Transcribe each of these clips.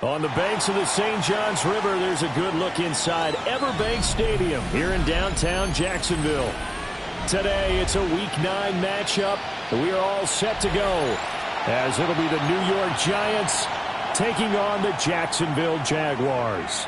On the banks of the St. Johns River, there's a good look inside Everbank Stadium here in downtown Jacksonville. Today, it's a Week 9 matchup, and we are all set to go, as it'll be the New York Giants taking on the Jacksonville Jaguars.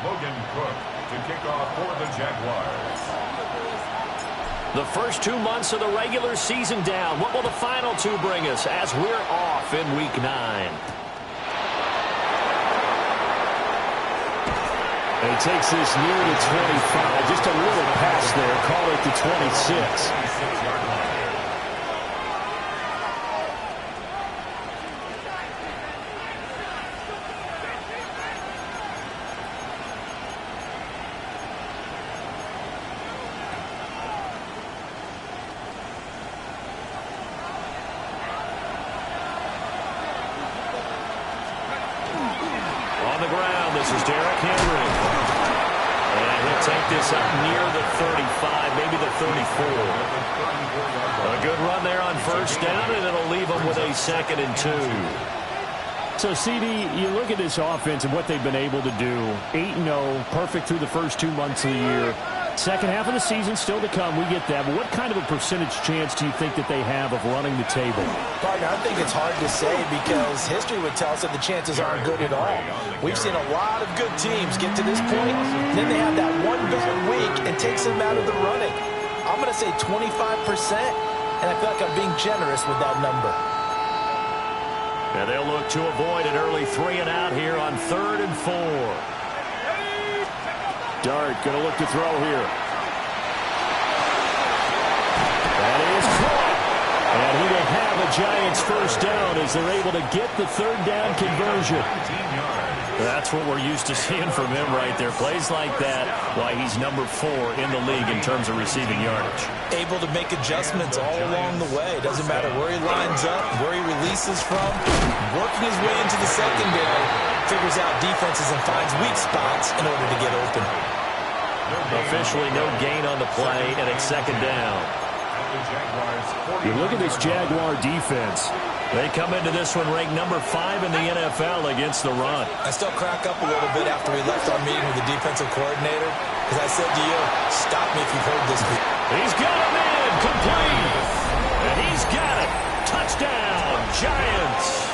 Logan Cook to kick off for the Jaguars. The first 2 months of the regular season down. What will the final 2 bring us as we're off in Week 9? He takes this near to 25. Just a little pass there. Call it the 26. On the ground, this is Derrick Henry. And he'll take this up near the 35, maybe the 34. A good run there on first down, and it'll leave them with a 2nd and 2. So, CD, you look at this offense and what they've been able to do. 8-0, perfect through the first 2 months of the year. Second half of the season still to come. We get that. But what kind of a percentage chance do you think that they have of running the table? Partner, I think it's hard to say because history would tell us that the chances aren't good at all. We've seen a lot of good teams get to this point, and then they have that one bad week and takes them out of the running. I'm going to say 25%, and I feel like I'm being generous with that number. And they'll look to avoid an early 3 and out here on 3rd and 4. Dart going to look to throw here. That is caught. And he will have a Giants first down as they're able to get the 3rd down conversion. That's what we're used to seeing from him right there. Plays like that, why he's number 4 in the league in terms of receiving yardage. Able to make adjustments all along the way. Doesn't matter where he lines up, where he releases from. Working his way into the secondary. Figures out defenses and finds weak spots in order to get open. Officially no gain on the play, and it's 2nd down. You look at this Jaguar defense. They come into this one ranked number 5 in the NFL against the run. I still crack up a little bit after we left our meeting with the defensive coordinator because I said to you, stop me if you've heard this. He's got him in, complete. And he's got it. Touchdown, Giants.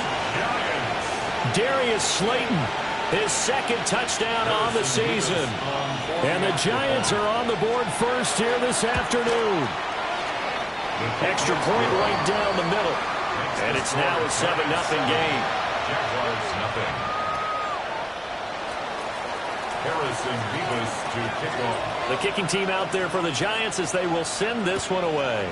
Darius Slayton, his 2nd touchdown on the season. And the Giants are on the board first here this afternoon. Extra point right down the middle. And it's now a 7-0 game. Jaguars nothing. Harrison Beavis to kick off. The kicking team out there for the Giants as they will send this one away.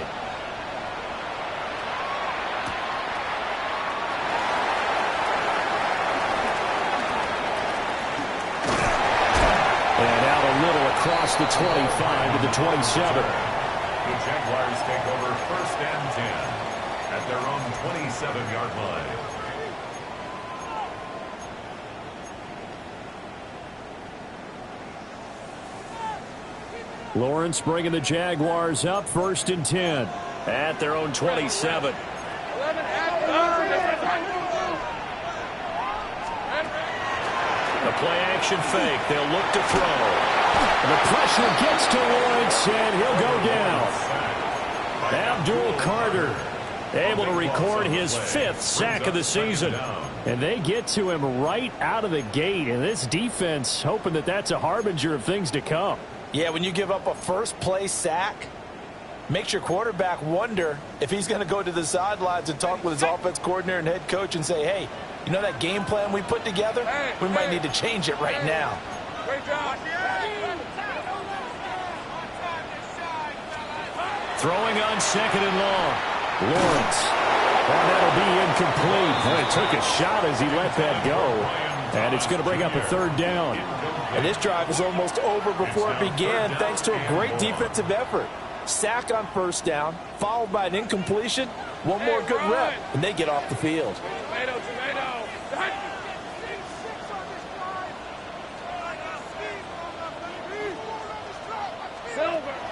And out a little across the 25 to the 27. The Jaguars take over 1st and 10 at their own 27-yard line. Lawrence bringing the Jaguars up 1st and 10 at their own 27. The play action fake. They'll look to throw. And the pressure gets to Lawrence, and he'll go down. Abdul Carter able to record his 5th sack of the season. And they get to him right out of the gate. And this defense hoping that that's a harbinger of things to come. Yeah, when you give up a first-play sack, makes your quarterback wonder if he's going to go to the sidelines and talk with his offense coordinator and head coach and say, hey, you know that game plan we put together? We might need to change it right now. Great job. Throwing on 2nd and long. Lawrence. And that'll be incomplete. And it took a shot as he let that go. And it's going to bring up a 3rd down. And this drive is almost over before it began thanks to a great defensive effort. Sack on 1st down, followed by an incompletion. One more good rep, and they get off the field.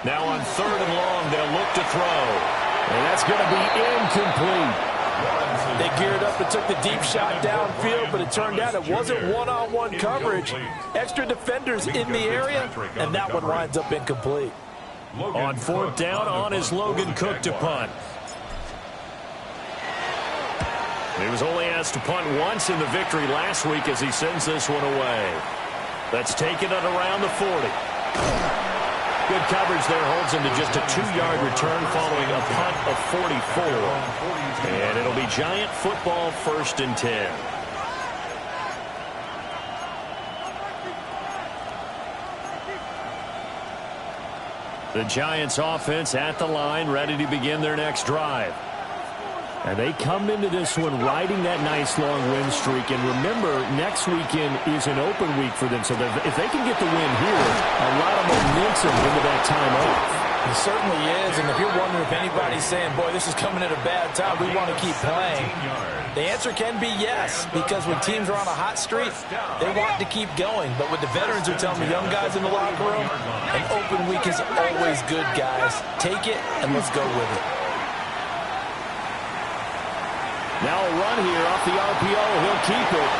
Now on 3rd and long, they'll look to throw. And that's going to be incomplete. They geared up and took the deep shot downfield, but it turned out it wasn't one-on-one coverage. Extra defenders in the area, and that one winds up incomplete. On 4th down, on is Logan Cook to punt. He was only asked to punt once in the victory last week as he sends this one away. That's taken at around the 40. Good coverage there, holds him to just a 2-yard return following a punt of 44. And it'll be Giant football, 1st and 10. The Giants offense at the line, ready to begin their next drive. And they come into this one riding that nice long win streak. And remember, next weekend is an open week for them. So if they can get the win here, a lot of momentum into that time off. It certainly is. And if you're wondering if anybody's saying, boy, this is coming at a bad time, we want to keep playing, the answer can be yes. Because when teams are on a hot streak, they want to keep going. But with the veterans who are telling the young guys in the locker room, an open week is always good, guys. Take it and let's go with it. Now a run here off the RPO. He'll keep it.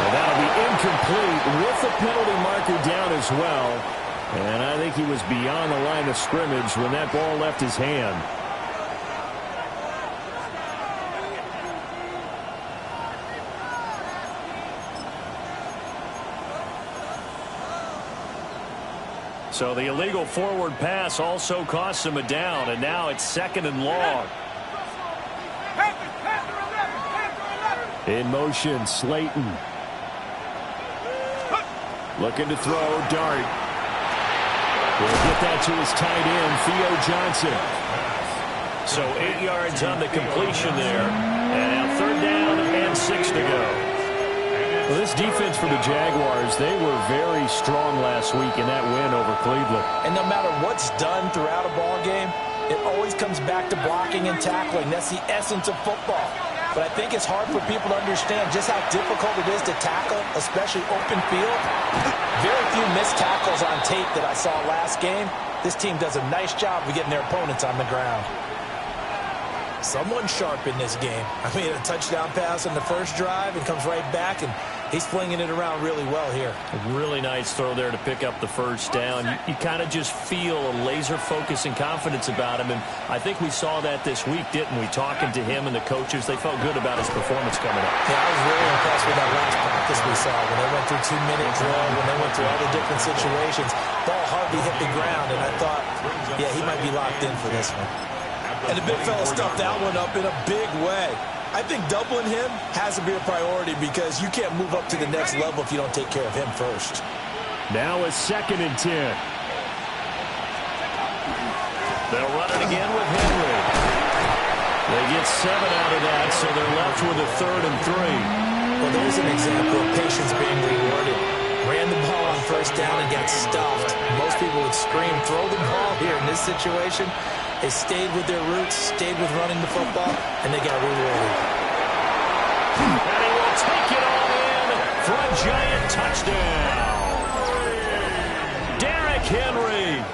And that'll be incomplete with the penalty marker down as well. And I think he was beyond the line of scrimmage when that ball left his hand. So the illegal forward pass also costs him a down. And now it's 2nd and long. In motion, Slayton. Looking to throw, Dart. Will get that to his tight end, Theo Johnson. So 8 yards on the completion there. And now 3rd down and 6 to go. Well, this defense for the Jaguars, they were very strong last week in that win over Cleveland. And no matter what's done throughout a ball game, it always comes back to blocking and tackling. That's the essence of football. But I think it's hard for people to understand just how difficult it is to tackle, especially open field. Very few missed tackles on tape that I saw last game. This team does a nice job of getting their opponents on the ground. Someone sharp in this game. I mean, a touchdown pass on the first drive and comes right back, and he's flinging it around really well here. A really nice throw there to pick up the first down. You kind of just feel a laser focus and confidence about him, and I think we saw that this week, didn't we? Talking to him and the coaches, they felt good about his performance coming up. Yeah, I was really impressed with that last practice we saw when they went through 2-minute drill, when they went through all the different situations. Ball hardly hit the ground, and I thought, yeah, he might be locked in for this one. And the big fella stuffed that one up in a big way. I think doubling him has to be a priority because you can't move up to the next level if you don't take care of him first. Now it's 2nd and 10. They'll run it again with Henry. They get 7 out of that, so they're left with a 3rd and 3. Well, there's an example of patience being rewarded. Ran the ball on 1st down and got stuffed. Most people would scream, throw the ball here in this situation. They stayed with their roots, stayed with running the football, and they got rewarded. And he will take it all in for a Giant touchdown. Derrick Henry.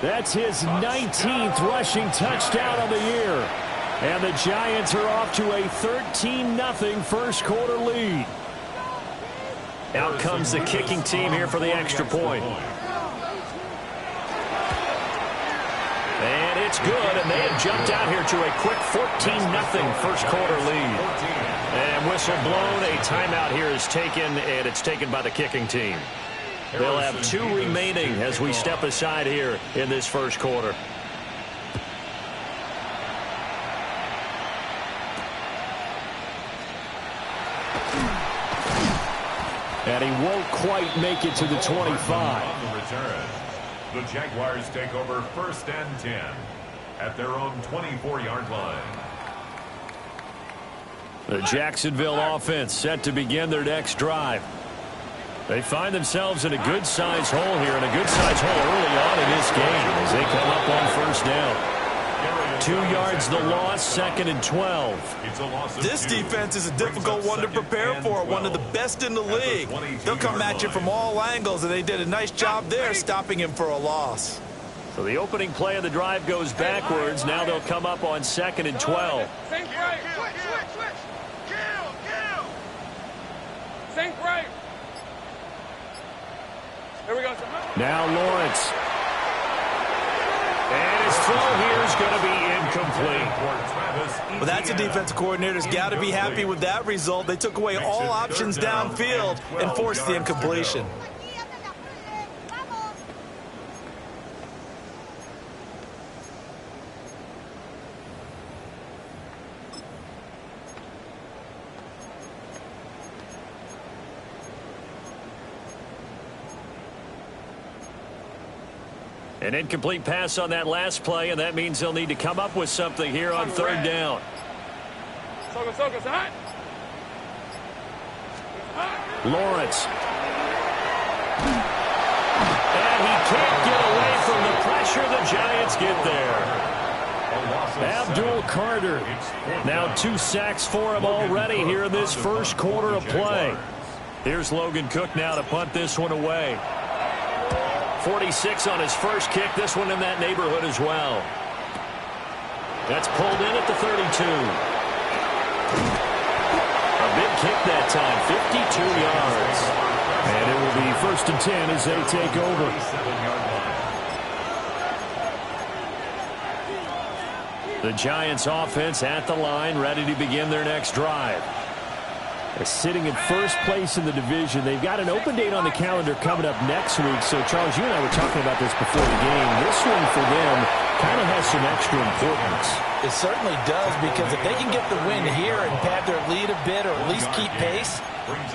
That's his 19th rushing touchdown of the year. And the Giants are off to a 13-0 first quarter lead. Out comes the kicking team here for the extra point. And it's good, and they have jumped out here to a quick 14-0 first quarter lead. And whistle blown, a timeout here is taken, and it's taken by the kicking team. They'll have 2 remaining as we step aside here in this first quarter. And he won't quite make it to the 25. On the return, the Jaguars take over 1st and 10 at their own 24-yard line. The Jacksonville offense set to begin their next drive. They find themselves in a good-sized hole here, and a good-sized hole early on in this game as they come up on 1st down. 2 yards the loss, 2nd and 12. This defense is a difficult one to prepare for, one of the best in the league. They'll come at you from all angles, and they did a nice job there stopping him for a loss. So the opening play of the drive goes backwards. Now they'll come up on 2nd and 12. Think right. Switch. Kill. Think right. Here we go. Now Lawrence. And his throw here is going to be incomplete. Well, that's a defensive coordinator's got to be happy with that result. They took away all options downfield and forced the incompletion. An incomplete pass on that last play, and that means they'll need to come up with something here on third down. Lawrence. And he can't get away from the pressure. The Giants get there. Abdul Carter. Now 2 sacks for him already here in this first quarter of play. Here's Logan Cook now to punt this one away. 46 on his first kick. This one in that neighborhood as well. That's pulled in at the 32. A big kick that time, 52 yards. And it will be 1st and 10 as they take over. The Giants offense at the line, ready to begin their next drive. They're sitting in first place in the division. They've got an open date on the calendar coming up next week. So, Charles, you and I were talking about this before the game. This one for them kind of has some extra importance. It certainly does, because if they can get the win here and pad their lead a bit, or at least keep pace,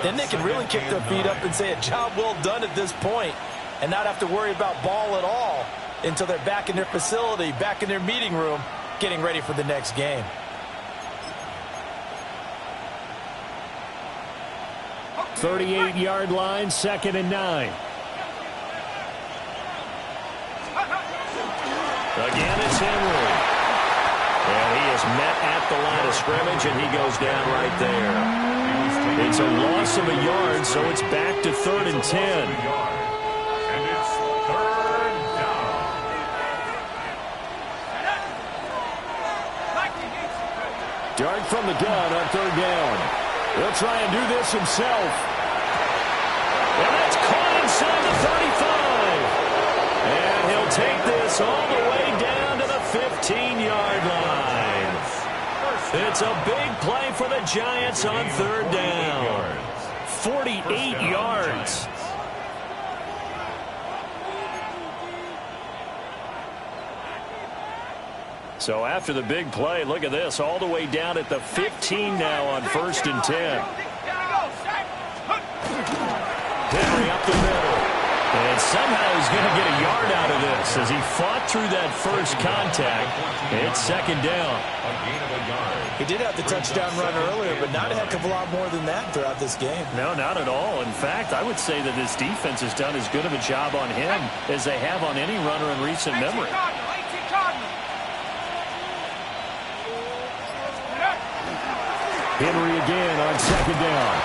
then they can really kick their feet up and say a job well done at this point and not have to worry about ball at all until they're back in their facility, back in their meeting room, getting ready for the next game. 38-yard line, 2nd and 9. Again, it's Henry. And he is met at the line of scrimmage, and he goes down right there. It's a loss of a yard, so it's back to 3rd and 10. And it's 3rd down. Dart from the gun on 3rd down. He'll try and do this himself. And that's caught inside the 35. And he'll take this all the way down to the 15-yard line. It's a big play for the Giants on 3rd down. 48 yards. So after the big play, look at this, all the way down at the 15 now on 1st and 10. Henry up the middle. And somehow he's going to get a yard out of this as he fought through that first contact. It's 2nd down. He did have the touchdown run earlier, but not a heck of a lot more than that throughout this game. No, not at all. In fact, I would say that this defense has done as good of a job on him as they have on any runner in recent memory. Henry again on 2nd down.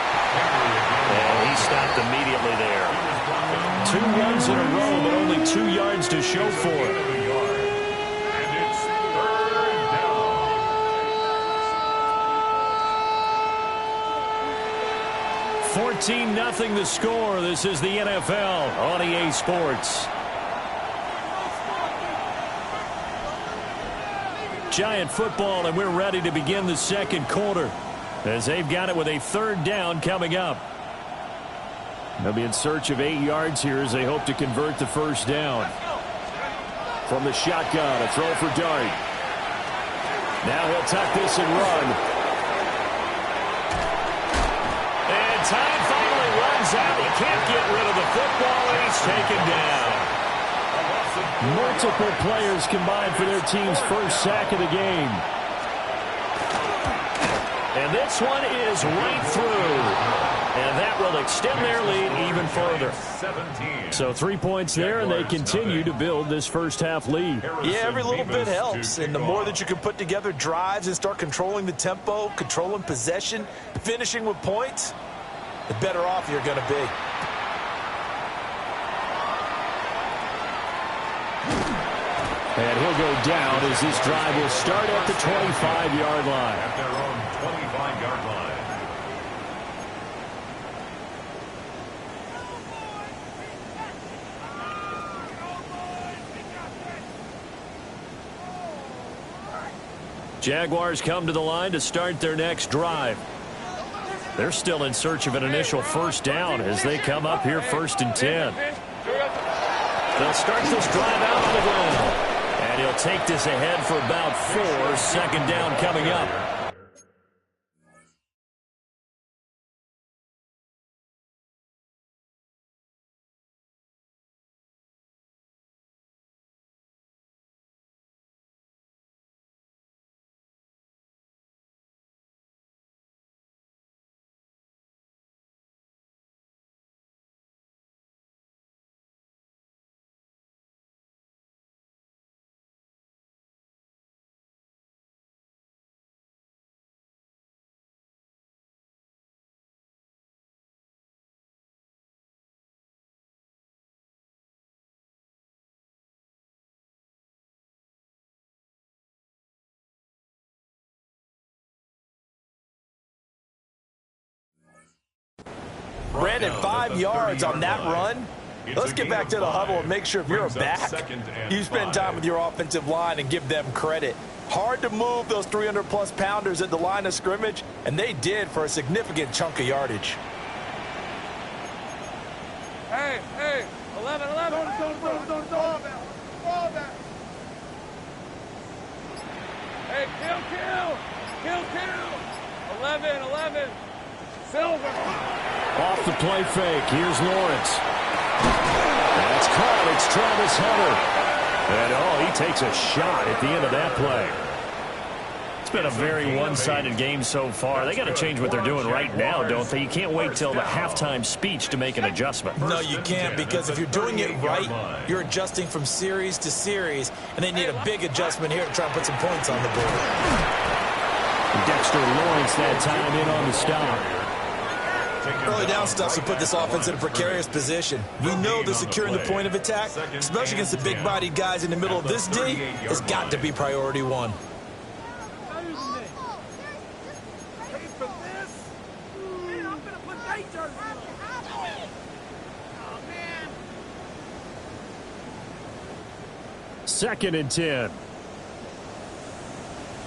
And he stopped immediately there. 2 runs in a row, but only 2 yards to show for it. And it's 3rd down. 14-0 the score. This is the NFL on EA Sports. Giant football, and we're ready to begin the second quarter, as they've got it with a 3rd down coming up. They'll be in search of 8 yards here as they hope to convert the 1st down. From the shotgun, a throw for Dart. Now he'll tuck this and run. And time finally runs out. He can't get rid of the football, and he's taken down. Multiple players combined for their team's first sack of the game. And this one is right through. And that will extend their lead even further. 17. So 3 points there, and they continue to build this first half lead. Yeah, every little bit helps. And the more that you can put together drives and start controlling the tempo, controlling possession, finishing with points, the better off you're going to be. And he'll go down as this drive will start at the 25-yard line. At their own 25-yard line. Jaguars come to the line to start their next drive. They're still in search of an initial 1st down as they come up here 1st and 10. They'll start this drive out on the ground. And he'll take this ahead for about 4. 2nd down coming up. Brandon, 5 yards on that run. Let's get back to the huddle and make sure if you're a back, you spend time with your offensive line and give them credit. Hard to move those 300-plus pounders at the line of scrimmage, and they did for a significant chunk of yardage. Hey, 11. Hey, kill. 11. Silver. Off the play fake. Here's Lawrence. That's caught. It's Travis Hunter. And, he takes a shot at the end of that play. It's been a very one-sided game so far. They got to change what they're doing right now, don't they? You can't wait till the halftime speech to make an adjustment. No, you can't, because if you're doing it right, you're adjusting from series to series, and they need a big adjustment here to try and put some points on the board. Dexter Lawrence that time in on the stop. Early down stuff to put this offense in a precarious position. We know that securing the point of attack, especially against the big-bodied guys in the middle of this D, has got to be priority one. Second and 10.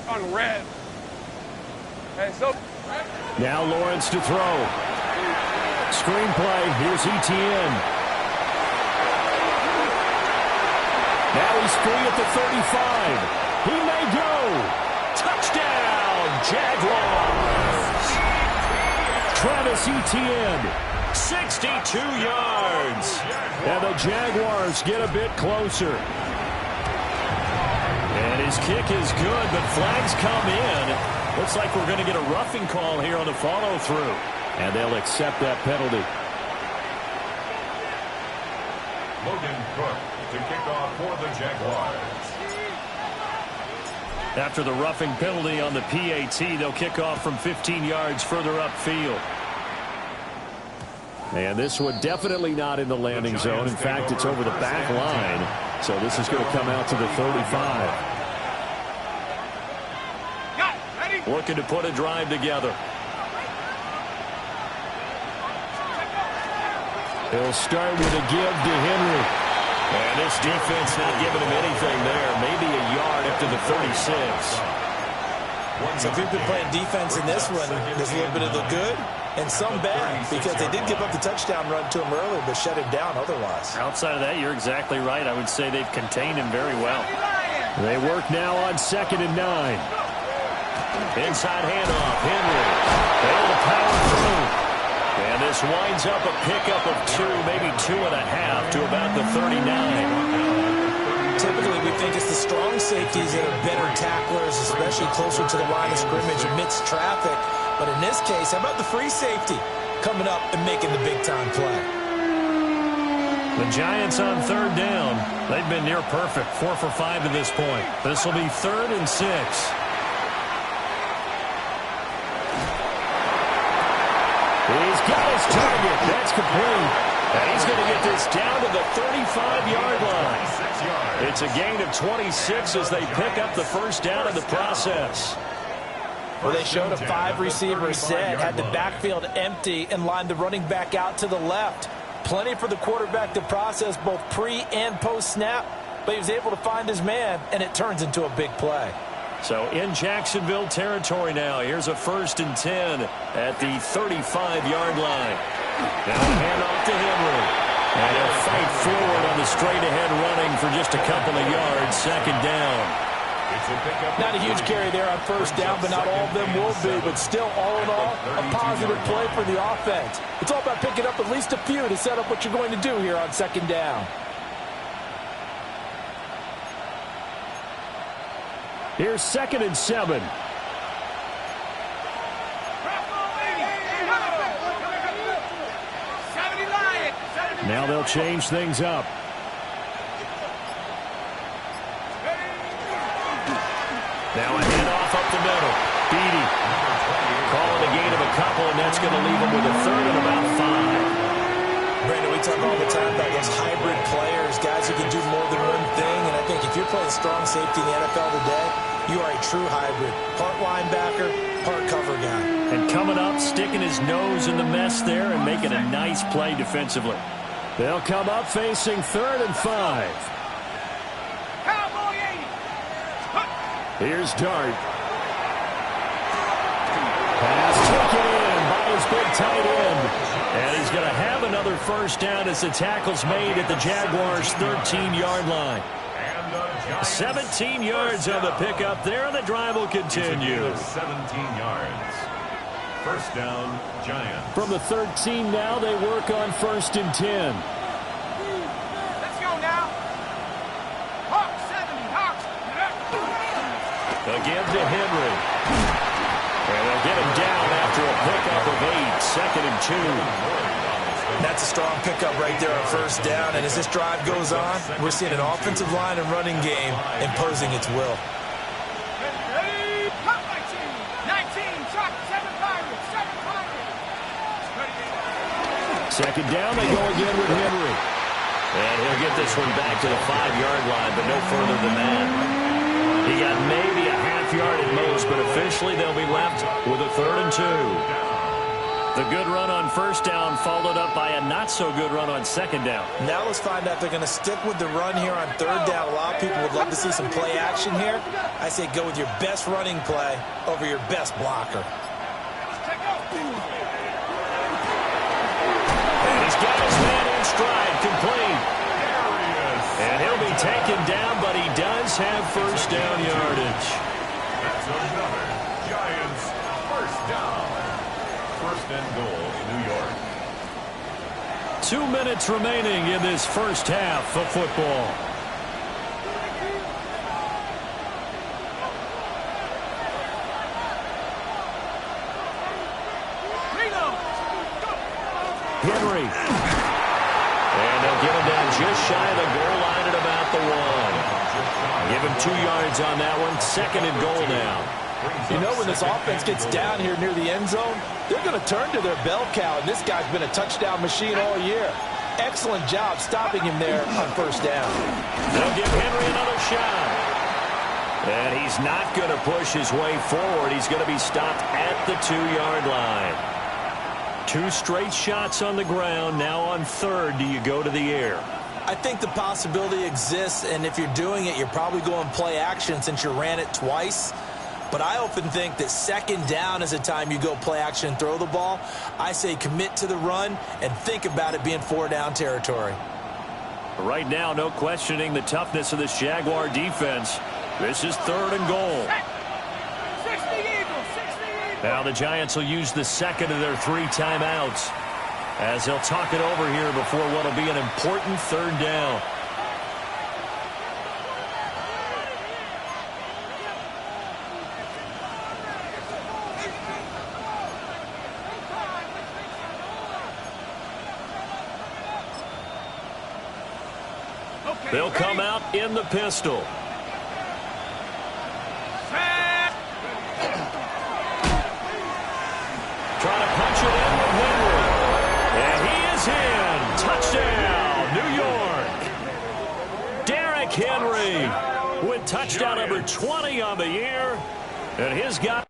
On red. Hey, so. Now Lawrence to throw. Screenplay. Here's Etienne. Now he's free at the 35. He may go. Touchdown, Jaguars. Travis Etienne, 62 yards. And the Jaguars get a bit closer. And his kick is good, but flags come in. Looks like we're going to get a roughing call here on the follow-through. And they'll accept that penalty. Logan Cook to kick off for the Jaguars. After the roughing penalty on the PAT, they'll kick off from 15 yards further upfield. And this one definitely not in the landing zone. In fact, it's over the back line. So this is going to come out to the 35. Looking to put a drive together. He'll start with a give to Henry. And this defense not giving him anything there. Maybe a yard up to the 36. So if you've been playing defense in this one, there's a little bit of the good and some bad, because they did give up the touchdown run to him earlier, but shut him down otherwise. Outside of that, you're exactly right. I would say they've contained him very well. They work now on 2nd and 9. Inside handoff, Henry. Able to power through. And this winds up a pickup of 2, maybe 2.5 to about the 39. Typically, we think it's the strong safeties that are better tacklers, especially closer to the line of scrimmage amidst traffic. But in this case, how about the free safety coming up and making the big-time play? The Giants on 3rd down. They've been near perfect, 4 for 5 to this point. This will be 3rd and 6. He's got his target. That's complete. And he's going to get this down to the 35-yard line. It's a gain of 26 as they pick up the first down in the process. Well, they showed a 5-receiver set, had the backfield empty, and lined the running back out to the left. Plenty for the quarterback to process both pre- and post-snap, but he was able to find his man, and it turns into a big play. So in Jacksonville territory now. Here's a 1st and 10 at the 35-yard line. Now a handoff to Henry. And he'll fight forward on the straight-ahead running for just a couple of yards. 2nd down. Not a huge carry there on 1st down, but not all of them will be. But still, all in all, a positive play for the offense. It's all about picking up at least a few to set up what you're going to do here on 2nd down. Here's 2nd and 7. Now they'll change things up. Now a handoff up the middle. Beatty calling a gain of a couple, and that's going to leave him with a 3rd and about 5. Brandon, we talk all the time about those hybrid players, guys who can do more than one thing. And I think if you're playing strong safety in the NFL today, you are a true hybrid. Part linebacker, part cover guy. And coming up, sticking his nose in the mess there and making a nice play defensively. They'll come up facing 3rd and 5. Here's Dart. Pass taken in by his big tight end. And he's going to have another first down as the tackle's made at the Jaguars' 13-yard line. 17 yards on the pickup there, and the drive will continue. 17 yards. First down, Giants. From the 13 now, they work on 1st and 10. Let's go now. Hawks, 70, Hawks. Again to Henry. And they'll get him down after a pickup of 8, 2nd and 2. That's a strong pickup right there on first down. And as this drive goes on, we're seeing an offensive line and running game imposing its will. Ready, pop my team. 19, chop, 7 Pirates, 7 Pirates. 2nd down, they go again with Henry. And he'll get this one back to the 5-yard line, but no further than that. He got maybe a half yard at most, but officially they'll be left with a 3rd and 2. The good run on first down followed up by a not-so-good run on 2nd down. Now let's find out if they're going to stick with the run here on 3rd down. A lot of people would love to see some play action here. I say go with your best running play over your best blocker. And he's got his man in stride, complete. And he'll be taken down, but he does have first down yardage. That's another Giants first down. 1st and goal, New York. 2 minutes remaining in this first half of football. Henry. And they'll get him down just shy of the goal line at about the 1. Give him 2 yards on that one. 2nd and goal now. You know, when this offense gets down here near the end zone, they're going to turn to their bell cow, and this guy's been a touchdown machine all year. Excellent job stopping him there on first down. They'll give Henry another shot. And he's not going to push his way forward. He's going to be stopped at the 2-yard line. 2 straight shots on the ground. Now on 3rd, do you go to the air? I think the possibility exists, and if you're doing it, you're probably going play action since you ran it twice. But I often think that 2nd down is a time you go play action and throw the ball. I say commit to the run and think about it being 4-down territory. Right now, no questioning the toughness of this Jaguar defense. This is 3rd and goal. 60 Eagles, 60 Eagles. Now the Giants will use the 2nd of their 3 timeouts as they'll talk it over here before what will be an important 3rd down. They'll come out in the pistol. Trying to punch it in with Henry. And he is in. Touchdown, New York. Derrick Henry with touchdown number 20 on the year. And his guy.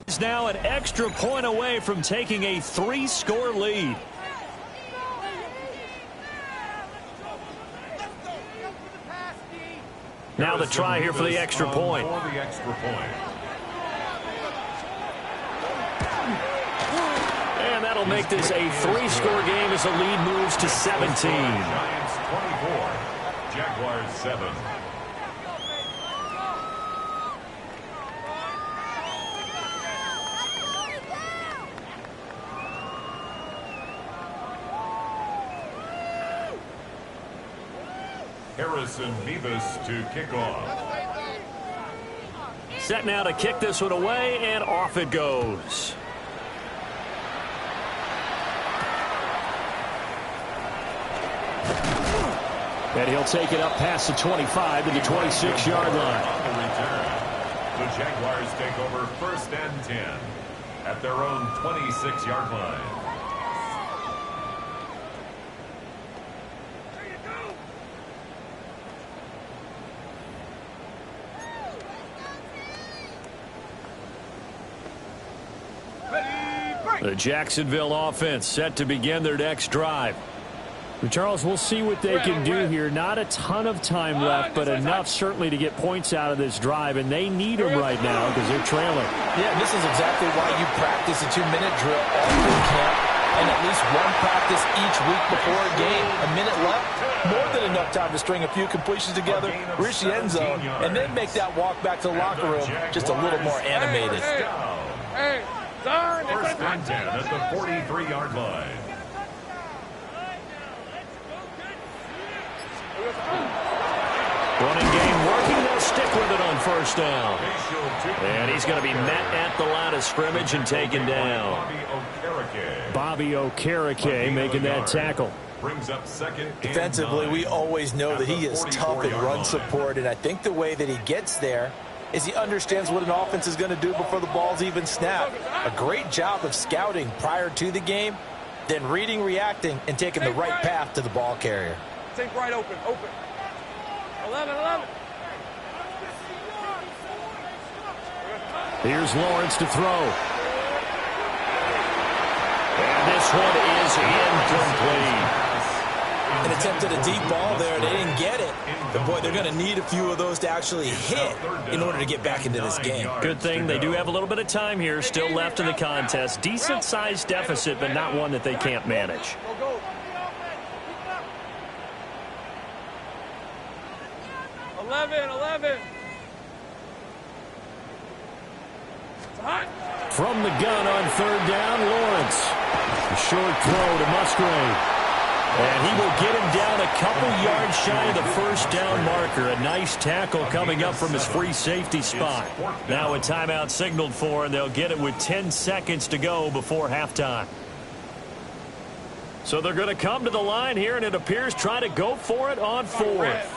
Is now an extra point away from taking a 3-score lead. Now the try here for the extra point. And that'll make this a 3-score game as the lead moves to 17. Giants 24, Jaguars 7. Harrison Beavis to kick off. Set now to kick this one away, and off it goes. And he'll take it up past the 25 to the 26-yard line. On the return, the Jaguars take over 1st and 10 at their own 26-yard line. The Jacksonville offense set to begin their next drive. Charles, we'll see what they can do here. Not a ton of time left, but enough certainly to get points out of this drive, and they need them right now because they're trailing. Yeah, this is exactly why you practice a 2-minute drill all through camp and at least one practice each week before a game. A minute left, more than enough time to string a few completions together, reach the end zone, and then make that walk back to the locker room just a little more animated. Hey, son, 1st and 10 at the 43-yard line. Running game working. They'll stick with it on 1st down. And he's going to be met at the line of scrimmage and taken down. Bobby Okereke making that tackle. Brings up 2nd. Defensively, we always know that he is tough in run support, and I think the way that he gets there is he understands what an offense is going to do before the ball's even snapped. A great job of scouting prior to the game, then reading, reacting, and taking the right path to the ball carrier. Take right open. 11. Here's Lawrence to throw. And this one is incomplete. And attempted a deep ball there. They didn't get it. But, boy, they're going to need a few of those to actually hit in order to get back into this game. Good thing they do have a little bit of time here still left in the contest. Decent-sized deficit, but not one that they can't manage. Go. 11. From the gun on 3rd down, Lawrence. A short throw to Musgrave. And he will get him down a couple yards shy of the 1st down marker. A nice tackle coming up from his free safety spot. Now a timeout signaled for, and they'll get it with 10 seconds to go before halftime. So they're going to come to the line here, and it appears try to go for it on 4th.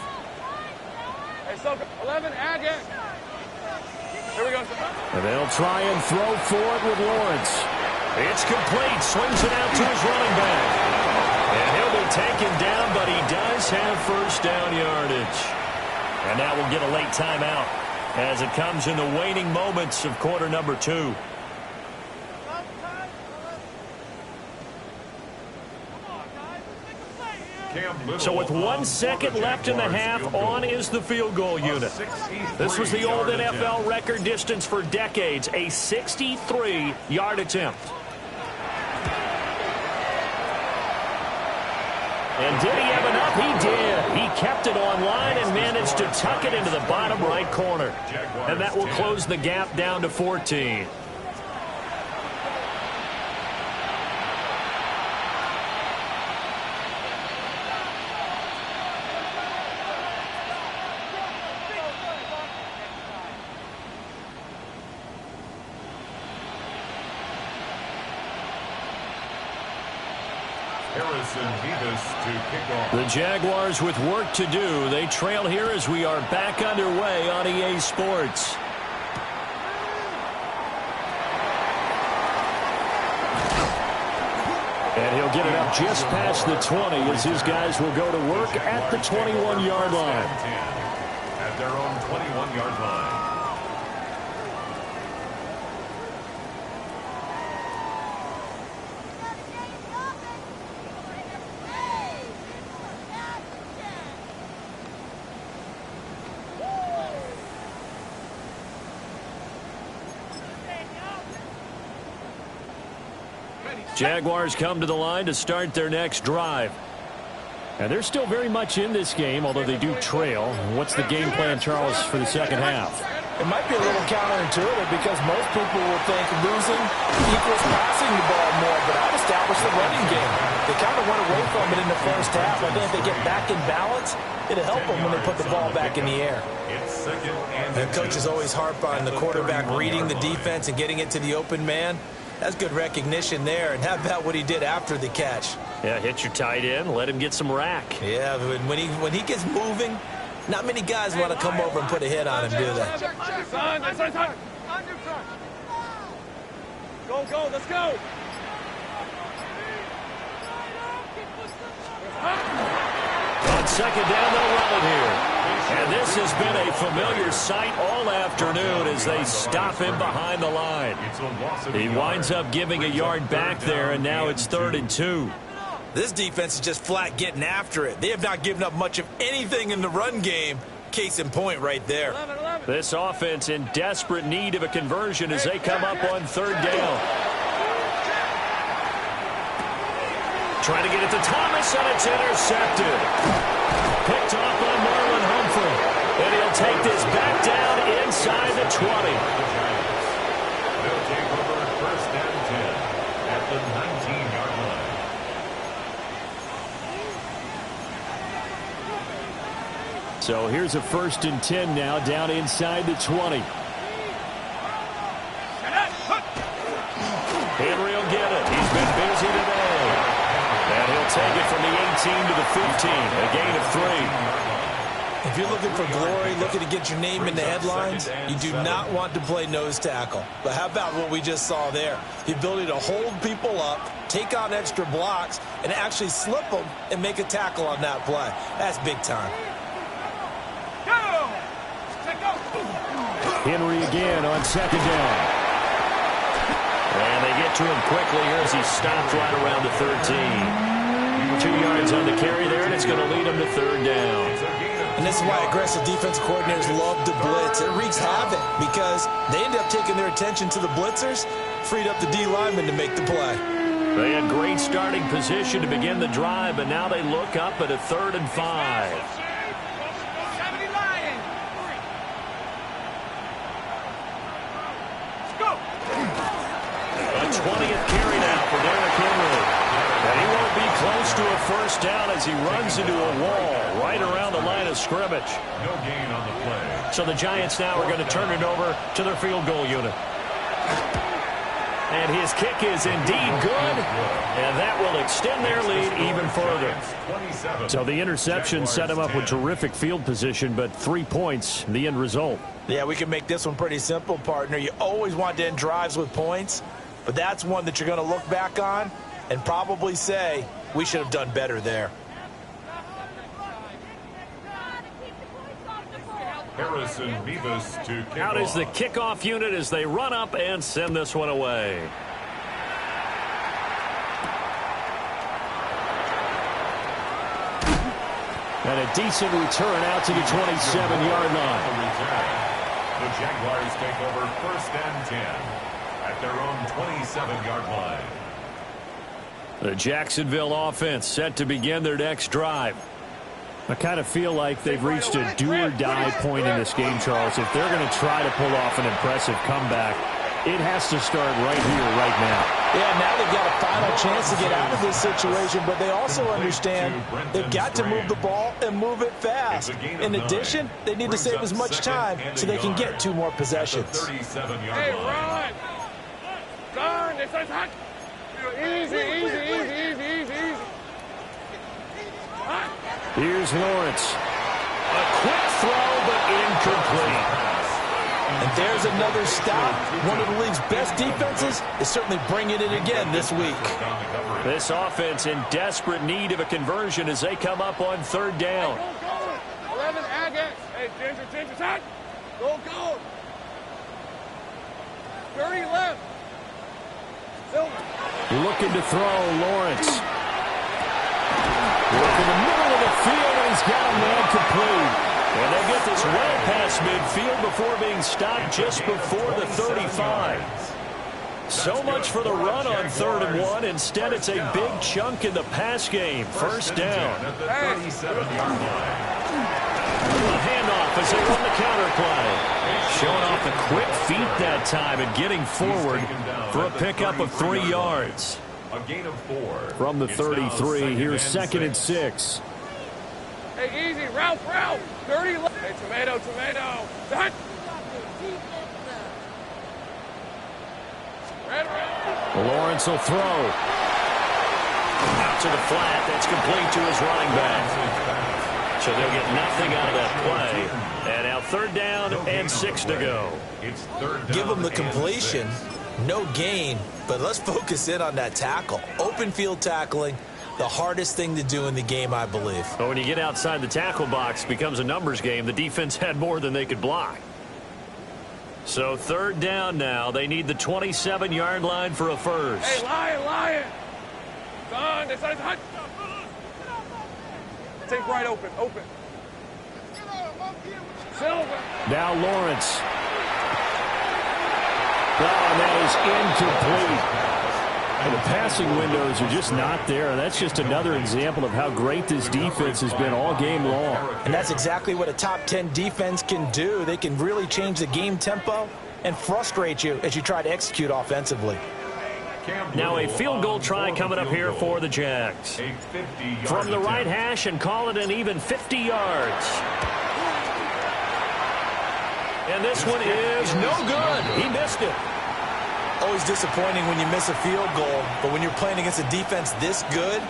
Hey, so 11, again. Here we go. And they'll try and throw for it with Lawrence. It's complete. Swings it out to his running back. And he'll be taken down, but he does have 1st down yardage. And now we'll get a late timeout as it comes in the waning moments of quarter number 2. So with 1 second left in the half, on is the field goal unit. This was the old NFL record distance for decades, a 63-yard attempt. And did he have enough? He did. He kept it on line and managed to tuck it into the bottom right corner. And that will close the gap down to 14. The Jaguars with work to do. They trail here as we are back underway on EA Sports. And he'll get it up just past the 20 as his guys will go to work at the 21-yard line. At their own 21-yard line. Jaguars come to the line to start their next drive. And they're still very much in this game, although they do trail. What's the game plan, Charles, for the second half? It might be a little counterintuitive because most people will think losing equals passing the ball more, but I'd establish the running game. They kind of went away from it in the first half. I think if they get back in balance, it'll help them when they put the ball back in the air. And coaches always harp on the quarterback reading the defense and getting it to the open man. That's good recognition there. And how about what he did after the catch? Yeah, hit your tight end, let him get some rack. Yeah, when he gets moving, not many guys want to come over and put a hit on him, do they? Go, let's go. On second down, they'll run it here. And this has been a familiar sight all afternoon as they stop him behind the line. He winds up giving a yard back there, and now it's 3rd and 2. This defense is just flat getting after it. They have not given up much of anything in the run game. Case in point right there. This offense in desperate need of a conversion as they come up on 3rd down. Trying to get it to Thomas, and it's intercepted. Picked off by Marlon Humphrey. And he'll take this back down inside the 20. They'll take over 1st and 10 at the 19-yard line. So here's a 1st and 10 now down inside the 20. Henry will get it. He's been busy today. And he'll take it from the 18 to the 15, a gain of 3. If you're looking for glory, looking to get your name in the headlines, you do not want to play nose tackle. But how about what we just saw there? The ability to hold people up, take on extra blocks, and actually slip them and make a tackle on that play. That's big time. Henry again on 2nd down. And they get to him quickly here as he stopped right around the 13. 2 yards on the carry there, and it's going to lead him to 3rd down. And this is why aggressive defensive coordinators love to blitz. It wreaks havoc because they end up taking their attention to the blitzers, freed up the D lineman to make the play. They had great starting position to begin the drive, and now they look up at a 3rd and 5. A 20th carry now for Derrick Henry. And he won't be close to a 1st down as he runs into a wall right around the line of scrimmage. No gain on the play. So the Giants now are going to turn it over to their field goal unit. And his kick is indeed good, and that will extend their lead even further. So the interception set him up with terrific field position, but 3 points, the end result. Yeah, we can make this one pretty simple, partner. You always want to end drives with points, but that's one that you're going to look back on and probably say, we should have done better there. Harrison Beavis to kick Out is the off. kickoff unit as they run up and send this one away. And a decent return out to the 27-yard line. The Jaguars take over 1st and 10 at their own 27-yard line. The Jacksonville offense set to begin their next drive. I kind of feel like they've reached a do-or-die point in this game, Charles. If they're going to try to pull off an impressive comeback, it has to start right here, right now. Yeah, now they've got a final chance to get out of this situation, but they also understand they've got to move the ball and move it fast. In addition, they need to save as much time so they can get 2 more possessions. Hey, run! Turn! This is hot! Easy. Here's Lawrence. A quick throw, but incomplete. And there's another stop. One of the league's best defenses is certainly bringing it again this week. This offense in desperate need of a conversion as they come up on 3rd down. Go. 11 Agate. Hey, Ginger, hot. Go. 30 left. Silver. Looking to throw, Lawrence. Look in the middle of the field, and he's got a man complete. And they get this well past midfield before being stopped just before the 35. So much for the run on 3rd and 1. Instead, it's a big chunk in the pass game. First down. At the 37-yard line. A handoff as they run the counter play. Showing off the quick feet that time and getting forward for a pickup of 3 yards. A gain of 4. From the 33, here's 2nd and 6. Hey, easy. Ralph. Dirty left. Hey, tomato. Done. Lawrence will throw. Out to the flat. That's complete to his running back. So they'll get nothing out of that play. And now 3rd down and 6 to go. It's 3rd down. Give them the completion. No gain, but let's focus in on that tackle. Open field tackling, the hardest thing to do in the game, I believe. But when you get outside the tackle box, it becomes a numbers game. The defense had more than they could block. So 3rd down now. They need the 27-yard line for a first. Hey, Lion. Son, it's hot. Take right open. Silver. Now Lawrence. And that is incomplete. And the passing windows are just not there. That's just another example of how great this defense has been all game long. And that's exactly what a top 10 defense can do. They can really change the game tempo and frustrate you as you try to execute offensively. Now a field goal try coming up here for the Jags. From the right hash and call it an even 50 yards. And this one is no good. He missed it. Always disappointing when you miss a field goal, but when you're playing against a defense this good,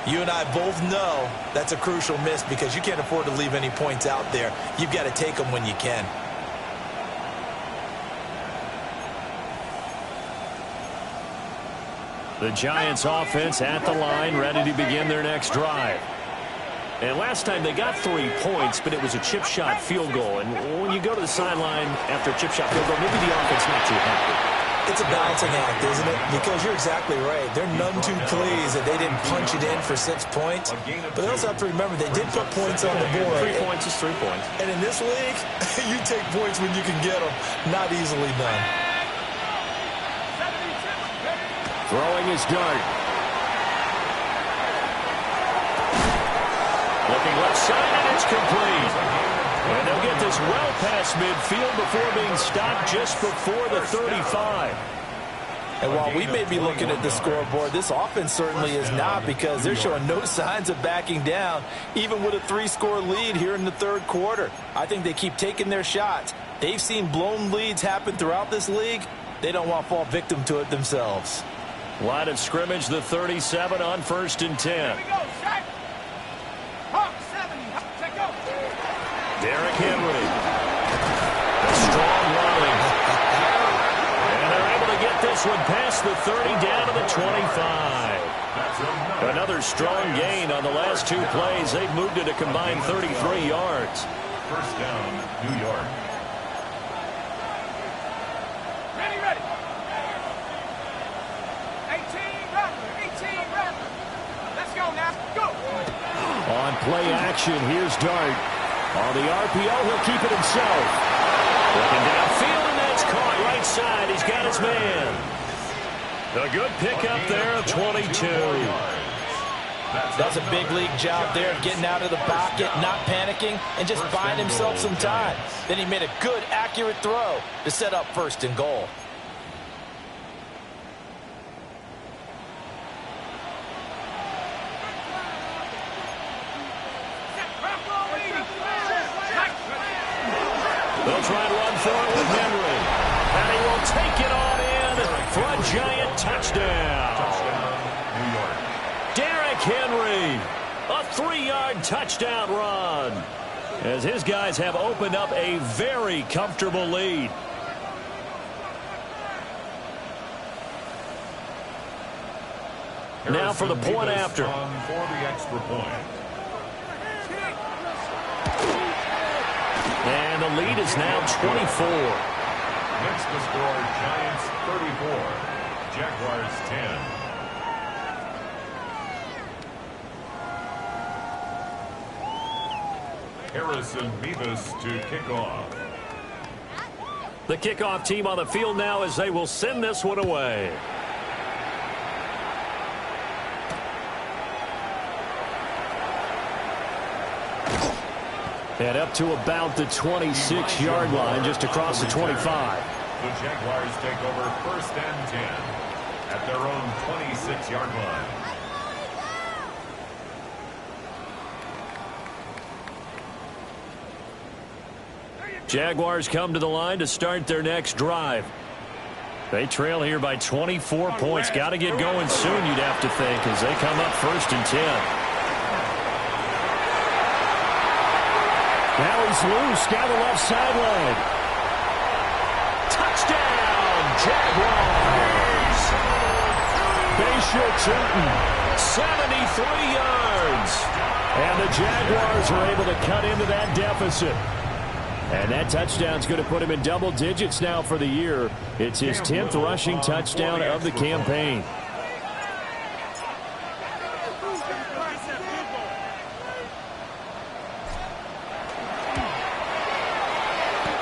you and I both know that's a crucial miss because you can't afford to leave any points out there. You've got to take them when you can. The Giants offense at the line, ready to begin their next drive. And last time they got 3 points, but it was a chip shot field goal. And when you go to the sideline after a chip shot field goal, maybe the offense not too happy. It's a balancing act, isn't it? Because you're exactly right. They're none too pleased that they didn't punch it in for 6 points. But they also have to remember they did put points on the board. 3 points is 3 points. And in this league, you take points when you can get them. Not easily done. Throwing his dart. Looking left side, and it's complete. And they'll get this well past midfield before being stopped just before the 35. And while we may be looking at the scoreboard, this offense certainly is not, because they're showing no signs of backing down, even with a 3-score lead here in the 3rd quarter. I think they keep taking their shots. They've seen blown leads happen throughout this league. They don't want to fall victim to it themselves. Line of scrimmage, the 37 on 1st and 10. Here we go, set. Hawk 70. Check go. Derrick Henry. A strong line. And they're able to get this one past the 30 down to the 25. Another strong gain on the last 2 plays. They've moved it a combined 33 yards. First down, New York. Ready. 18 Rattler. Let's go now. Go. On play action, here's Dart. On the RPO, he'll keep it himself. Looking downfield, and that's caught right side. He's got his man. A good pickup there of 22. That's a big league job there, getting out of the pocket, not panicking, and just buying himself some time. Then he made a good, accurate throw to set up 1st and goal. They'll try to run forward with Henry. And he will take it on in for a giant touchdown. New York. Derrick Henry, a 3-yard touchdown run, as his guys have opened up a very comfortable lead. Now for the point after. For the extra point. And the lead is now 24. Next to score, Giants 34, Jaguars 10. Harrison Beavis to kick off. The kickoff team on the field now as they will send this one away. And up to about the 26-yard line, just across the 25. The Jaguars take over 1st and 10 at their own 26-yard line. Jaguars come to the line to start their next drive. They trail here by 24 points. Got to get going soon, you'd have to think, as they come up 1st and 10. Now he's loose down the left sideline. Touchdown, Jaguars! Bayshore Turton, 73 yards. and the Jaguars are able to cut into that deficit. And that touchdown's going to put him in double digits now for the year. It's his 10th rushing touchdown of the campaign.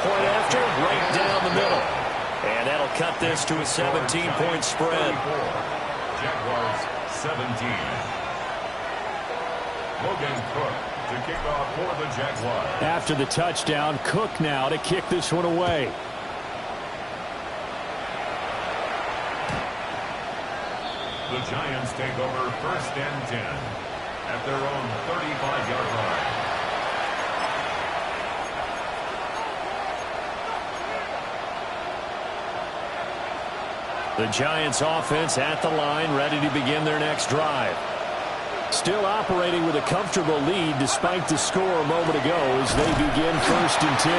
Point after, right down the middle. And that'll cut this to a 17-point spread. Jaguars 17. Logan Cook to kick off for the Jaguars. After the touchdown, Cook now to kick this one away. The Giants take over 1st and 10 at their own 35-yard line. The Giants offense at the line, ready to begin their next drive. Still operating with a comfortable lead despite the score a moment ago as they begin 1st and 10.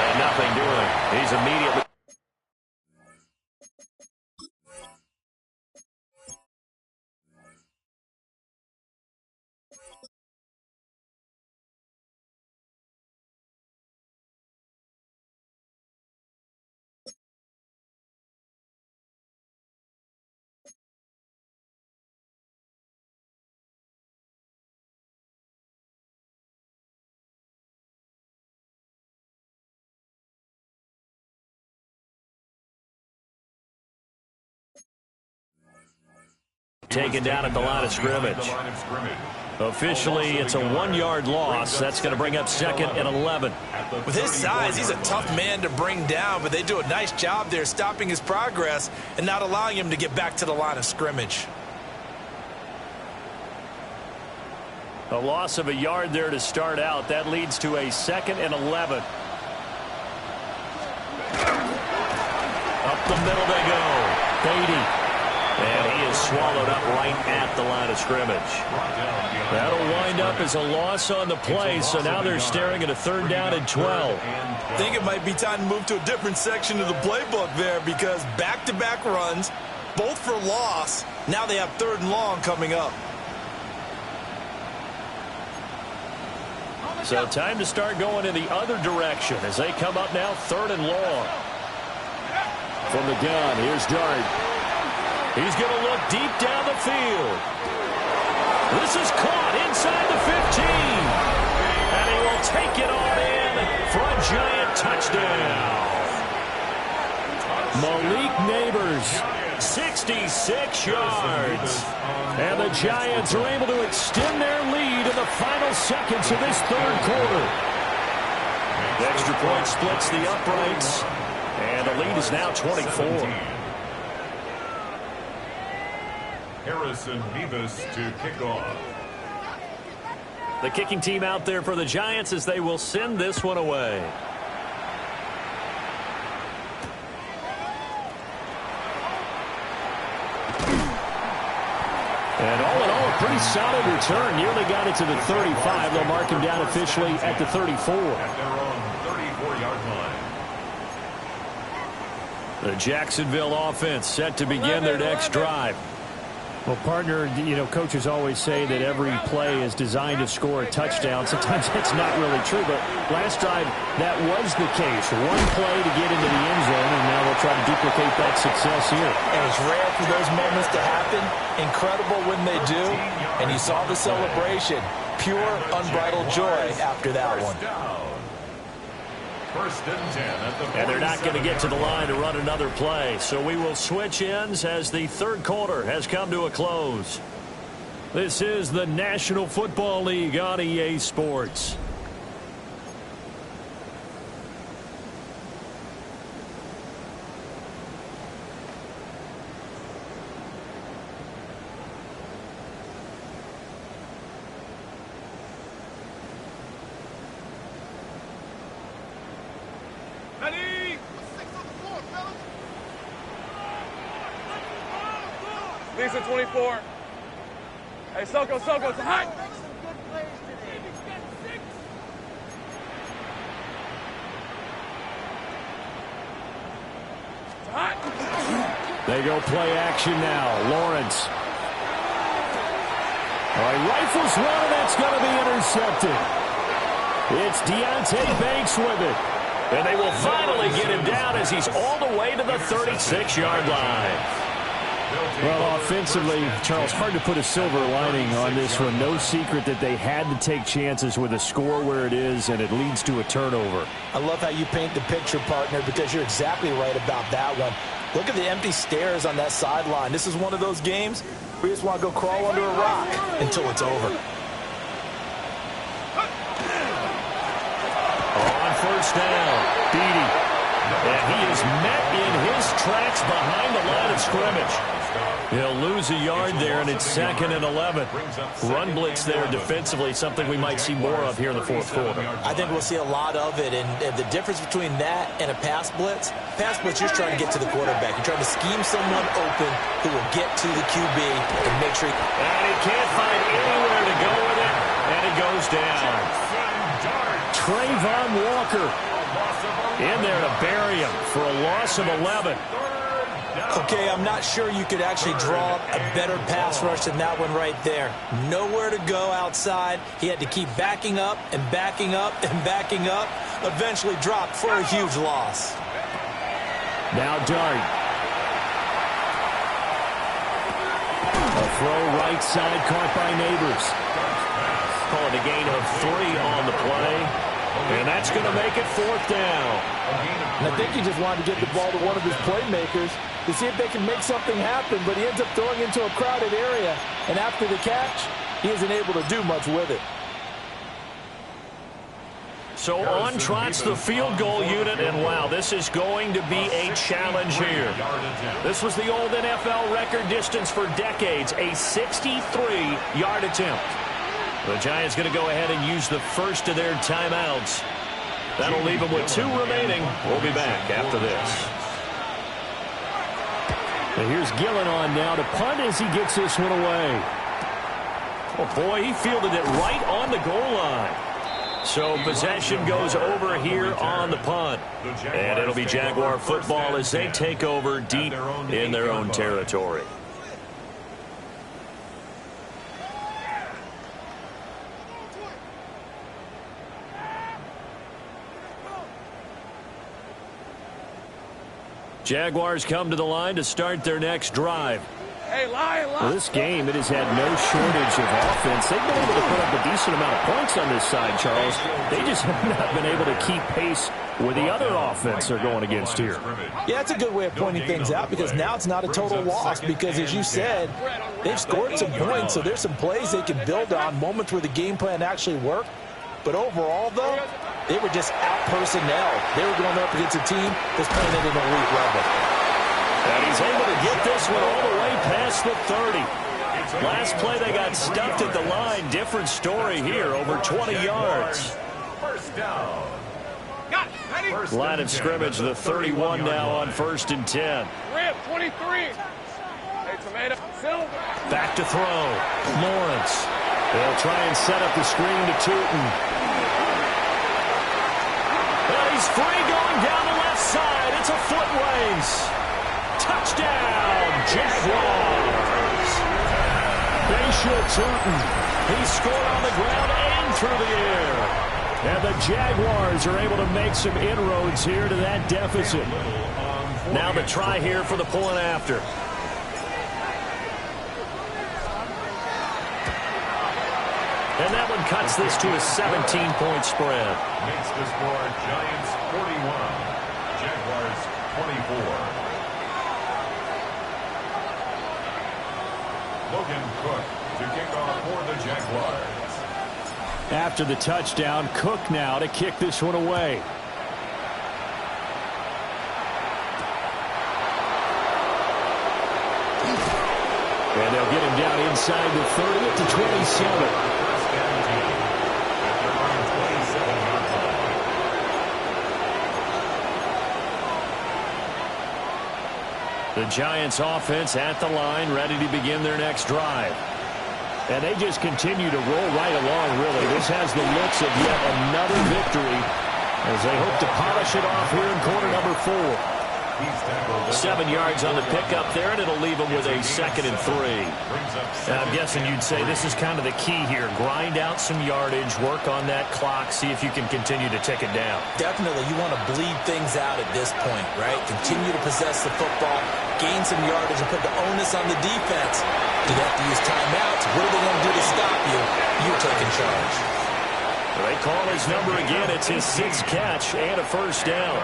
And nothing doing. He's immediately... taken down at the line of scrimmage. Officially, it's a 1-yard loss. That's going to bring up 2nd and 11. With his size, he's a tough man to bring down, but they do a nice job there stopping his progress and not allowing him to get back to the line of scrimmage. A loss of a yard there to start out. That leads to a 2nd and 11. Up the middle they go. Beatty. And he is swallowed up right at the line of scrimmage. That'll wind up as a loss on the play, so now they're staring at a 3rd down and 12. I think it might be time to move to a different section of the playbook there because back-to-back runs, both for loss. Now they have 3rd and long coming up. So time to start going in the other direction as they come up now 3rd and long. From the gun, here's Dart. He's going to look deep down the field. This is caught inside the 15. And he will take it on in for a Giant touchdown. Malik Neighbors, 66 yards. and the Giants are able to extend their lead in the final seconds of this 3rd quarter. The extra point splits the uprights, and the lead is now 24. Harrison Beavis to kick off. The kicking team out there for the Giants as they will send this one away. And all in all, a pretty solid return. Nearly got it to the 35. They'll mark him down officially at the 34. At their own 34-yard line. The Jacksonville offense set to begin their next drive. Well, partner, you know, coaches always say that every play is designed to score a touchdown. Sometimes that's not really true, but last drive, that was the case. One play to get into the end zone, and now they'll try to duplicate that success here. And it's rare for those moments to happen. Incredible when they do. And you saw the celebration. Pure, unbridled joy after that one. First and 10 at the And they're not going to get to the line to yard run another play. So we will switch ends as the third quarter has come to a close. This is the National Football League on EA Sports. Ready? 6 on the floor, fellas. Lisa 24. Hey, Soko, it's hot. Make some good plays today. Six. It's hot. They go play action now. Lawrence. All right, rifles one, and that's going to be intercepted. It's Deontay Banks with it. And they will finally get him down as he's all the way to the 36-yard line. Well, offensively, Charles, hard to put a silver lining on this one. No secret that they had to take chances with a score where it is, and it leads to a turnover. I love how you paint the picture, partner, because you're exactly right about that one. Look at the empty stares on that sideline. This is one of those games where you just want to go crawl under a rock until it's over. On first down, Beatty. And he is met in his tracks behind the line of scrimmage. He'll lose a yard there, and it's 2nd and 11. Run blitz there defensively, something we might see more of here in the fourth quarter. I think we'll see a lot of it, and the difference between that and a pass blitz, you're just trying to get to the quarterback. You're trying to scheme someone open who will get to the QB and make sure. And he can't find anywhere to go with it, and it goes down. Trayvon Walker in there to bury him for a loss of 11. Okay, I'm not sure you could actually draw a better pass rush than that one right there. Nowhere to go outside. He had to keep backing up and backing up and backing up. Eventually dropped for a huge loss. Now Dart. A throw right side caught by Neighbors. Calling a gain of 3 on the play. And that's going to make it 4th down. And I think he just wanted to get the ball to one of his playmakers to see if they can make something happen, but he ends up throwing into a crowded area. And after the catch, he isn't able to do much with it. So on trots the field goal unit, and wow, this is going to be a challenge here. This was the old NFL record distance for decades, a 63-yard attempt. The Giants going to go ahead and use the first of their timeouts. That'll leave them with 2 remaining. We'll be back after this. And here's Gillen on now to punt as he gets this one away. Oh, boy, he fielded it right on the goal line. So possession goes over here on the punt. And it'll be Jaguar football as they take over deep in their own territory. Jaguars come to the line to start their next drive. Hey, lie. Well, this game, it has had no shortage of offense. They've been able to put up a decent amount of points on this side, Charles. They just have not been able to keep pace with the other offense they're going against here. Yeah, that's a good way of pointing things out because now it's not a total loss because, as you said, they've scored some points, so there's some plays they can build on, moments where the game plan actually worked. But overall, though, they were just out-personnel. They were going up against a team that's playing at an elite level. And he's able to get this one all the way past the 30. Last play, they got stuffed at the line. Different story here, over 20 yards. First down. Got it. Ready? Line of scrimmage, the 31 now on 1st and 10. Rip, 23. Hey, Tomato. Silver. Back to throw. Lawrence. They'll try and set up the screen to Tootin. Well, he's free going down the left side. It's a foot race. Touchdown, Jaguars. Bayshaw Tootin. He scored on the ground and through the air. And the Jaguars are able to make some inroads here to that deficit. Now the try here for the point after. And that one cuts this to a 17-point spread. Makes the score Giants 41, Jaguars 24. Logan Cook to kick off for the Jaguars. After the touchdown, Cook now to kick this one away. And they'll get him down inside the 30 at the 27. The Giants offense at the line, ready to begin their next drive. And they just continue to roll right along, really. This has the looks of yet another victory as they hope to polish it off here in quarter number 4. 7 yards on the pickup there, and it'll leave them with a 2nd and 3. Now, I'm guessing you'd say this is kind of the key here. Grind out some yardage, work on that clock, see if you can continue to tick it down. Definitely, you want to bleed things out at this point, right? Continue to possess the football, gain some yardage, and put the onus on the defense. Do they have to use timeouts? What are they going to do to stop you? You're taking charge. They call his number again. It's his 6th catch and a first down.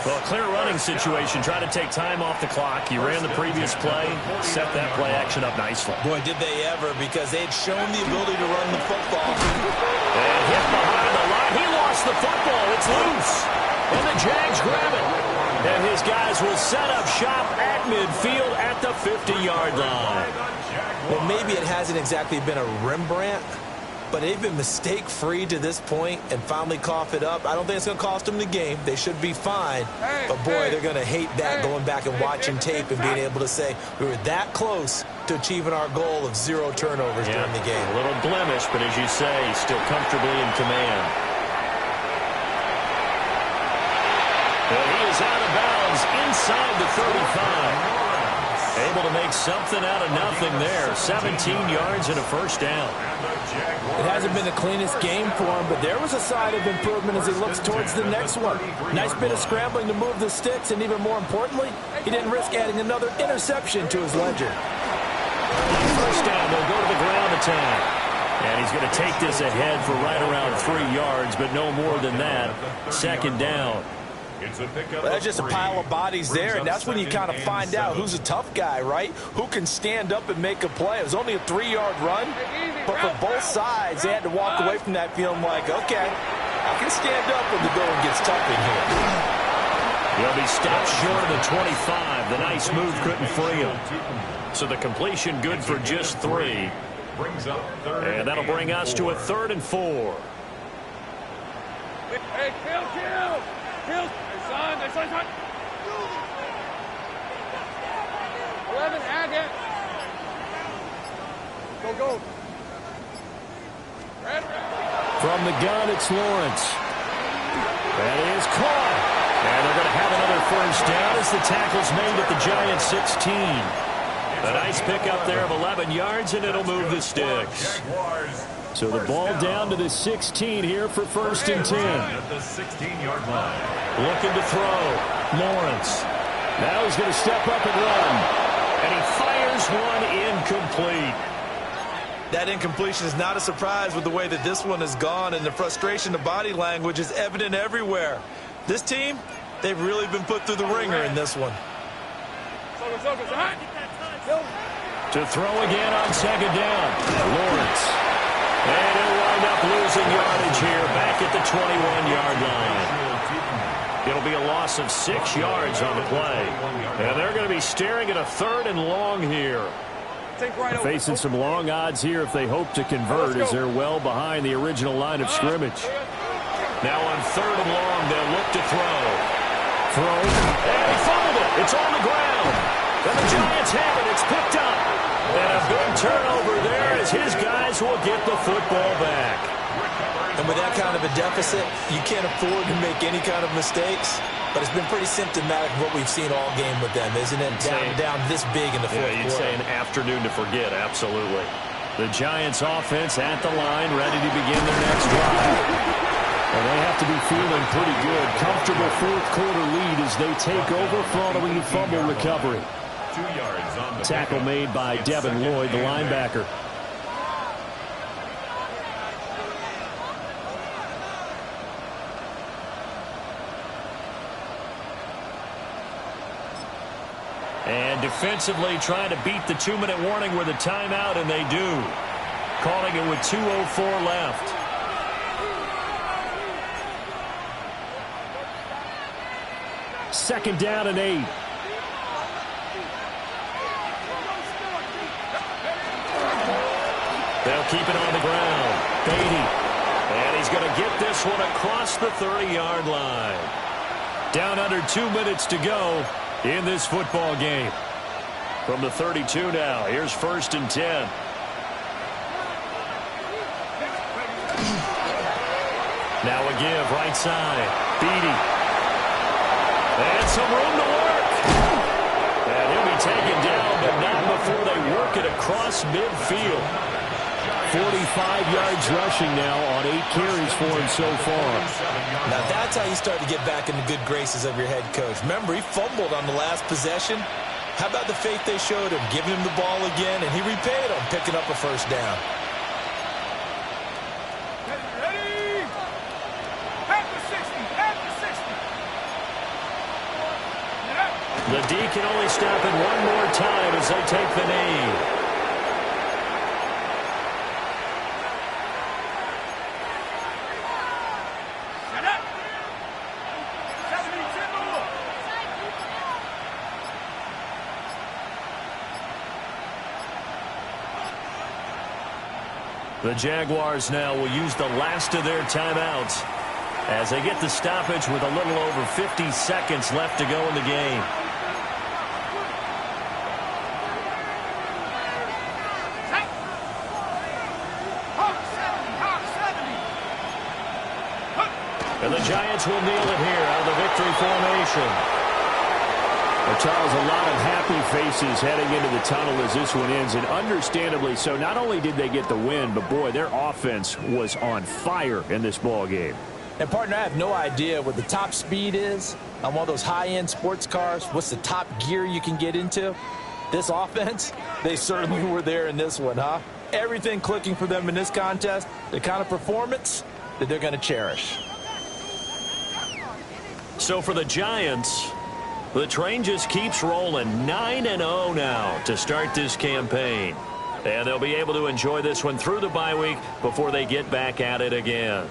Well, clear running situation. Try to take time off the clock. You ran the previous play, set that play action up nicely. Boy, did they ever, because they had shown the ability to run the football. And hit behind the line. He lost the football. It's loose. And the Jags grab it. And his guys will set up shop at midfield at the 50-yard line. Well, maybe it hasn't exactly been a Rembrandt, but they've been mistake-free to this point and finally cough it up. I don't think it's going to cost them the game. They should be fine. But, boy, they're going to hate that going back and watching tape and being able to say we were that close to achieving our goal of 0 turnovers during the game. A little blemish, but as you say, still comfortably in command. And he is out of bounds inside the 35. Able to make something out of nothing there. 17 yards and a first down. It hasn't been the cleanest game for him, but there was a sign of improvement as he looks towards the next one. Nice bit of scrambling to move the sticks, and even more importantly, he didn't risk adding another interception to his ledger. First down, they'll go to the ground attack. And he's going to take this ahead for right around 3 yards, but no more than that. 2nd down. Well, that's just a pile of bodies there, and that's when you kind of find out who's a tough guy, right? Who can stand up and make a play. It was only a 3-yard run, but for both sides, they had to walk away from that feeling like, okay, I can stand up when the going gets tough in here. He'll be stopped short of the 25. The nice move couldn't free him. So the completion good for just 3. And that'll bring us to a 3rd and 4. Hey, kill! Hey, son. 11, add it. Go. Red. From the gun, it's Lawrence. That is caught. And they're going to have another first down as the tackle's made at the Giants 16. A nice pickup there of 11 yards, and it'll move the sticks. So the ball down to the 16 here for 1st and 10. At the 16-yard line. Looking to throw. Lawrence. Now he's going to step up and run. And he fires one incomplete. That incompletion is not a surprise with the way that this one has gone, and the frustration of body language is evident everywhere. This team, they've really been put through the ringer in this one. To throw again on 2nd down. Lawrence. And he'll wind up losing yardage here back at the 21-yard line. It'll be a loss of 6 yards on the play. And they're going to be staring at a 3rd and long here. Facing some long odds here if they hope to convert as they're well behind the original line of scrimmage. Now on 3rd and long, they'll look to throw. And he fumbled it. It's on the ground. And the Giants have it. It's picked up. And a big turnover there as his guys will get the football back. And with that kind of a deficit, you can't afford to make any kind of mistakes. But it's been pretty symptomatic of what we've seen all game with them, isn't it? Down this big in the fourth quarter. You'd say an afternoon to forget, absolutely. The Giants offense at the line, ready to begin their next drive. And they have to be feeling pretty good. Comfortable 4th quarter lead as they take over following the fumble recovery. 2 yards on the tackle made by Devin Lloyd, the linebacker. And defensively trying to beat the 2-minute warning with a timeout, and they do. Calling it with 2:04 left. Second down and 8. They'll keep it on the ground. Beatty. And he's going to get this one across the 30-yard line. Down under 2 minutes to go in this football game. From the 32 now, here's 1st and 10. Now a give, right side. Beatty. And some room to work. And he'll be taken down, but not before they work it across midfield. 45 yards rushing now on 8 carries for him so far. Now that's how you start to get back in the good graces of your head coach. Remember, he fumbled on the last possession. How about the faith they showed him, giving him the ball again, and he repaid them, picking up a first down. Ready? At the 60, at the 60. The D can only stop it one more time as they take the knee. The Jaguars now will use the last of their timeouts as they get the stoppage with a little over 50 seconds left to go in the game. And the Giants will kneel it here out of the victory formation. Well, Charles, a lot of happy faces heading into the tunnel as this one ends, and understandably so. Not only did they get the win, but, boy, their offense was on fire in this ball game. And, partner, I have no idea what the top speed is on one of those high-end sports cars. What's the top gear you can get into? This offense, they certainly were there in this one, huh? Everything clicking for them in this contest, the kind of performance that they're going to cherish. So for the Giants, the train just keeps rolling. 9-0 now to start this campaign. And they'll be able to enjoy this one through the bye week before they get back at it again.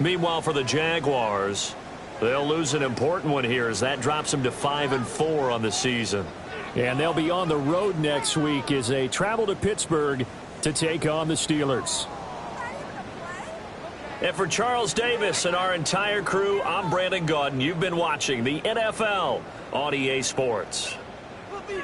Meanwhile, for the Jaguars, they'll lose an important one here as that drops them to 5-4 on the season. And they'll be on the road next week as they travel to Pittsburgh to take on the Steelers. And for Charles Davis and our entire crew, I'm Brandon Gaudin. You've been watching the NFL on EA Sports. We'll be